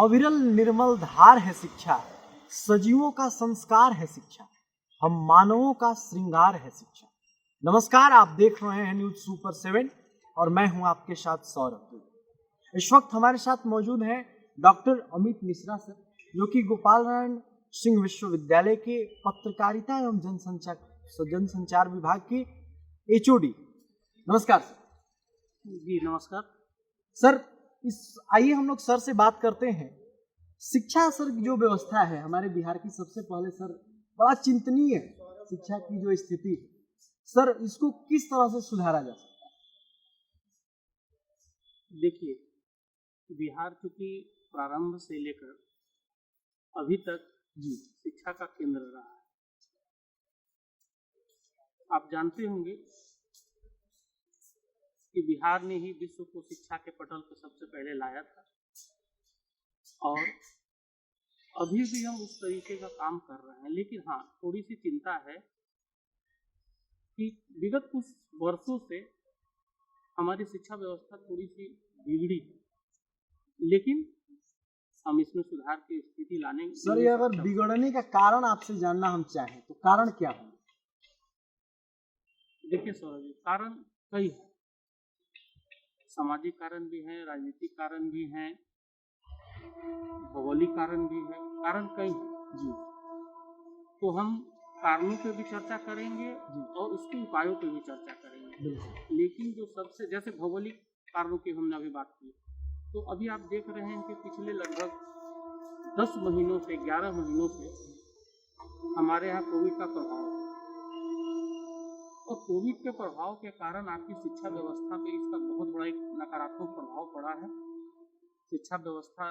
अविरल निर्मल धार है शिक्षा, सजीवों का संस्कार है शिक्षा, हम मानवों का श्रृंगार है शिक्षा। नमस्कार, आप देख रहे हैं न्यूज सुपर 7 और मैं हूं आपके साथ सौरभ। इस वक्त हमारे साथ मौजूद हैं डॉक्टर अमित मिश्रा सर, जो कि गोपाल नारायण सिंह विश्वविद्यालय के पत्रकारिता एवं जनसंचार विभाग के एचओडी। नमस्कार सर। जी नमस्कार सर, आइए हम लोग सर से बात करते हैं। शिक्षा सर की जो व्यवस्था है हमारे बिहार की, सबसे पहले सर बड़ा चिंतनीय है शिक्षा की जो स्थिति है, सर इसको किस तरह से सुधारा जा सकता है? देखिए, बिहार चूंकि प्रारंभ से लेकर अभी तक जी शिक्षा का केंद्र रहा है। आप जानते होंगे कि बिहार ने ही विश्व को शिक्षा के पटल पर सबसे पहले लाया था और अभी भी हम उस तरीके का काम कर रहे हैं। लेकिन हाँ, थोड़ी सी चिंता है कि विगत कुछ वर्षों से हमारी शिक्षा व्यवस्था थोड़ी सी बिगड़ी है, लेकिन हम इसमें सुधार की स्थिति लाने सर, ये अगर बिगड़ने का कारण आपसे जानना हम चाहें तो कारण क्या है? देखिए सौरभ जी, कारण कई है। सामाजिक कारण भी हैं, राजनीतिक कारण भी हैं, भौगोलिक कारण भी है, कारण कई हैं जी। तो हम कारणों पे भी चर्चा करेंगे जी। और उसके उपायों पे भी चर्चा करेंगे। लेकिन जो सबसे, जैसे भौगोलिक कारणों की हमने अभी बात की, तो अभी आप देख रहे हैं कि पिछले लगभग 10 महीनों से 11 महीनों से हमारे यहाँ कोविड का प्रभाव है और कोविड के प्रभाव के कारण आपकी शिक्षा व्यवस्था पे इसका बहुत बड़ा एक नकारात्मक प्रभाव पड़ा है। शिक्षा व्यवस्था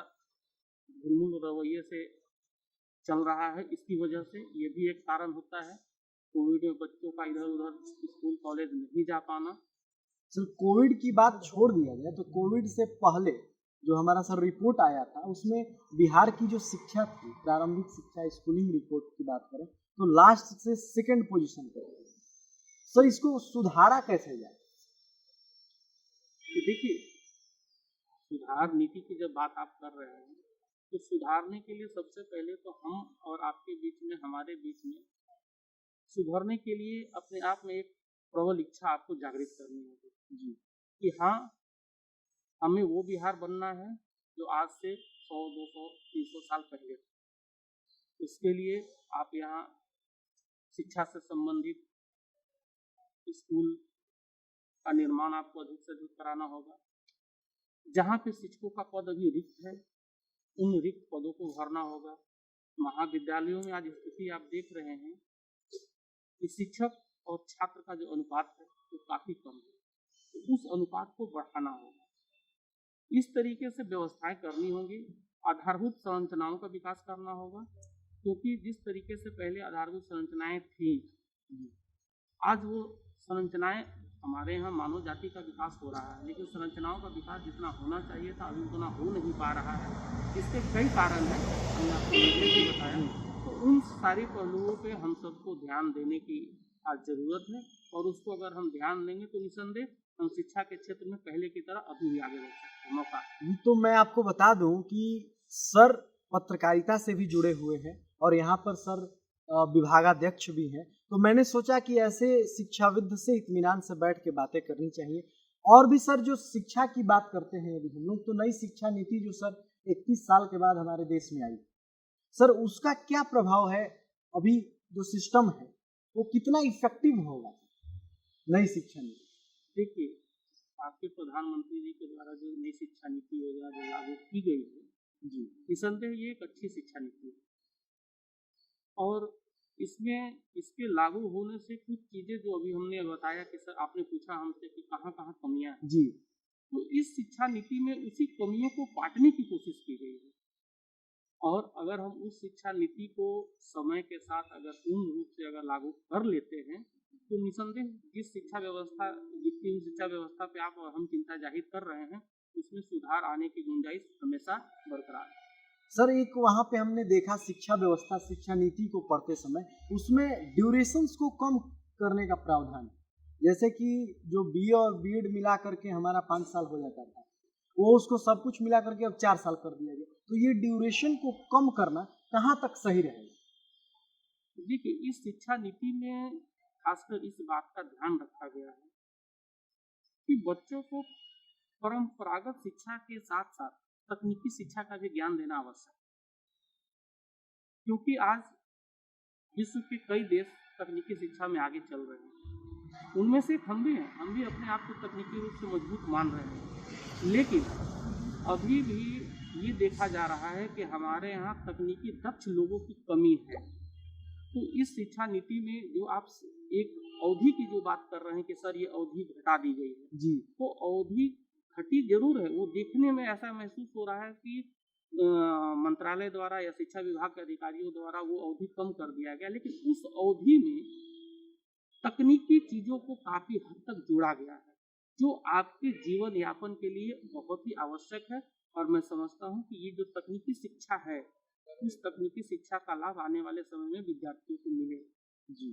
धूल रवैये से चल रहा है। इसकी वजह से ये भी एक कारण होता है, कोविड में बच्चों का इधर उधर स्कूल कॉलेज नहीं जा पाना। सर, कोविड की बात छोड़ दिया जाए तो कोविड से पहले जो हमारा सर रिपोर्ट आया था, उसमें बिहार की जो शिक्षा थी, प्रारंभिक शिक्षा स्कूलिंग रिपोर्ट की बात करें तो लास्ट से सेकंड पोजीशन पर। सर, इसको सुधारा कैसे जाए? देखिए, सुधार नीति की जब बात आप कर रहे हैं तो सुधारने के लिए सबसे पहले तो हम और आपके बीच में, हमारे बीच में सुधरने के लिए अपने आप में एक प्रबल इच्छा आपको जागृत करनी होगी जी, कि हाँ, हमें वो बिहार बनना है जो आज से 100, 200, 300 साल पहले। इसके लिए आप यहाँ शिक्षा से संबंधित स्कूल का निर्माण आपको अधिक से अधिक कराना होगा। जहाँ पे शिक्षकों का पद अभी रिक्त है, उन रिक्त पदों को भरना होगा। महाविद्यालयों में आज स्थिति आप देख रहे हैं कि शिक्षक और छात्र का जो अनुपात है वो काफी कम है, तो उस अनुपात को बढ़ाना होगा। इस तरीके से व्यवस्थाएं करनी होंगी। आधारभूत संरचनाओं का विकास करना होगा, क्योंकि जिस तरीके से पहले आधारभूत संरचनाएं थी, आज वो संरचनाएं, हमारे यहाँ मानव जाति का विकास हो रहा है, लेकिन संरचनाओं का विकास जितना होना चाहिए था अभी उतना हो नहीं पा रहा है। इसके कई कारण हैं, हमने आपको पहले भी बताया। तो उन सारे पहलुओं पे हम सबको ध्यान देने की आज जरूरत है और उसको अगर हम ध्यान देंगे तो निसंदेह हम शिक्षा के क्षेत्र में पहले की तरह अभी भी आगे बढ़ सकते हैं। मौका तो मैं आपको बता दूं कि सर पत्रकारिता से भी जुड़े हुए हैं और यहाँ पर सर विभागाध्यक्ष भी हैं, तो मैंने सोचा कि ऐसे शिक्षाविद से इत्मीनान से बैठ के बातें करनी चाहिए। और भी सर, जो शिक्षा की बात करते हैं अभी हम लोग, तो नई शिक्षा नीति जो सर 31 साल के बाद हमारे देश में आई, सर उसका क्या प्रभाव है? अभी जो सिस्टम है वो कितना इफेक्टिव होगा नई शिक्षा नीति? देखिए, आपके प्रधानमंत्री जी के द्वारा जो नई शिक्षा नीति योजना जो लागू की गई है जी, निसंदेह ये एक अच्छी शिक्षा नीति है और इसमें इसके लागू होने से कुछ चीजें जो अभी हमने बताया कि सर आपने पूछा हमसे कि कहाँ कहाँ कमियां हैं जी, तो इस शिक्षा नीति में उसी कमियों को पाटने की कोशिश की गई है। और अगर हम उस शिक्षा नीति को समय के साथ अगर पूर्ण रूप से अगर लागू कर लेते हैं तो निसंदेह जिस शिक्षा व्यवस्था, जितनी शिक्षा व्यवस्था पे आप और हम चिंता जाहिर कर रहे हैं, उसमें सुधार आने की गुंजाइश हमेशा बरकरार है। सर, एक वहाँ पे हमने देखा शिक्षा व्यवस्था, शिक्षा नीति को पढ़ते समय उसमें ड्यूरेशंस को कम करने का प्रावधान, जैसे कि जो बीए और बीएड मिला करके हमारा 5 साल हो जाता था, वो उसको सब कुछ मिला करके अब 4 साल कर दिया गया। तो ये ड्यूरेशन को कम करना कहाँ तक सही रहेगा? देखिए, इस शिक्षा नीति में खासकर इस बात का ध्यान रखा गया है कि बच्चों को परंपरागत शिक्षा के साथ साथ तकनीकी शिक्षा का भी ज्ञान देना आवश्यक है, क्योंकि आज विश्व के कई देश तकनीकी शिक्षा में आगे चल रहे हैं। उनमें से एक हम भी हैं। हम भी अपने आप को तकनीकी रूप से मजबूत मान रहे हैं, लेकिन अभी भी ये देखा जा रहा है कि हमारे यहाँ तकनीकी दक्ष लोगों की कमी है। तो इस शिक्षा नीति में जो आप एक अवधि की जो बात कर रहे हैं कि सर ये अवधि घटा दी गई है जी, तो अवधि घटी जरूर है। वो देखने में ऐसा महसूस हो रहा है कि मंत्रालय द्वारा या शिक्षा विभाग के अधिकारियों द्वारा वो अवधि कम कर दिया गया, लेकिन उस अवधि में तकनीकी चीजों को काफी हद तक जोड़ा गया है जो आपके जीवन यापन के लिए बहुत ही आवश्यक है। और मैं समझता हूँ कि ये जो तकनीकी शिक्षा है, उस तकनीकी शिक्षा का लाभ आने वाले समय में विद्यार्थियों को मिले। जी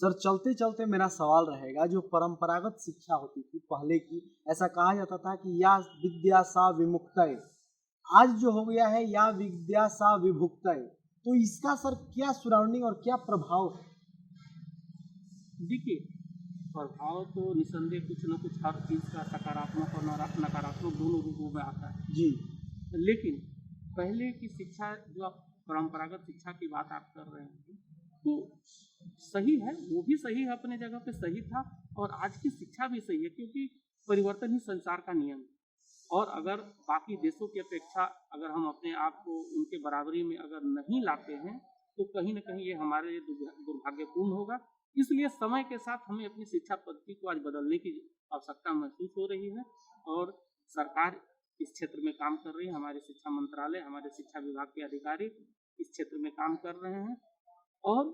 सर, चलते चलते मेरा सवाल रहेगा, जो परंपरागत शिक्षा होती थी पहले की, ऐसा कहा जाता था कि या विद्या सा विमुक्तये, आज जो हो गया है या विद्या सा विभुक्तये, तो इसका सर क्या सराउंडिंग और क्या प्रभाव है? देखिए, प्रभाव तो निसंदेह कुछ न कुछ हर चीज का सकारात्मक और नकारात्मक दोनों रूपों में आता है जी, लेकिन पहले की शिक्षा जो आप परंपरागत शिक्षा की बात आप कर रहे हैं तो सही है, वो भी सही है, अपने जगह पे सही था। और आज की शिक्षा भी सही है, क्योंकि परिवर्तन ही संसार का नियम है। और अगर बाकी देशों की अपेक्षा अगर हम अपने आप को उनके बराबरी में अगर नहीं लाते हैं तो कहीं ना कहीं ये हमारे लिए दुर्भाग्यपूर्ण होगा। इसलिए समय के साथ हमें अपनी शिक्षा पद्धति को आज बदलने की आवश्यकता महसूस हो रही है और सरकार इस क्षेत्र में काम कर रही है। हमारे शिक्षा मंत्रालय, हमारे शिक्षा विभाग के अधिकारी इस क्षेत्र में काम कर रहे हैं। और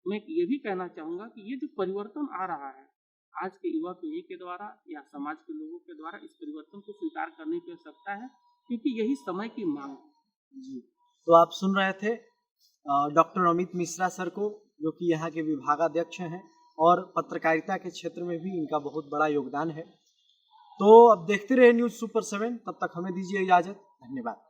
मैं ये भी कहना चाहूँगा कि ये जो परिवर्तन आ रहा है आज के युवा पीढ़ी के द्वारा या समाज के लोगों के द्वारा, इस परिवर्तन को स्वीकार करने की आवश्यकता है, क्योंकि यही समय की मांग है। जी, तो आप सुन रहे थे डॉक्टर अमित मिश्रा सर को, जो कि यहाँ के विभागाध्यक्ष हैं और पत्रकारिता के क्षेत्र में भी इनका बहुत बड़ा योगदान है। तो अब देखते रहे न्यूज़ सुपर 7, तब तक हमें दीजिए इजाज़त। धन्यवाद।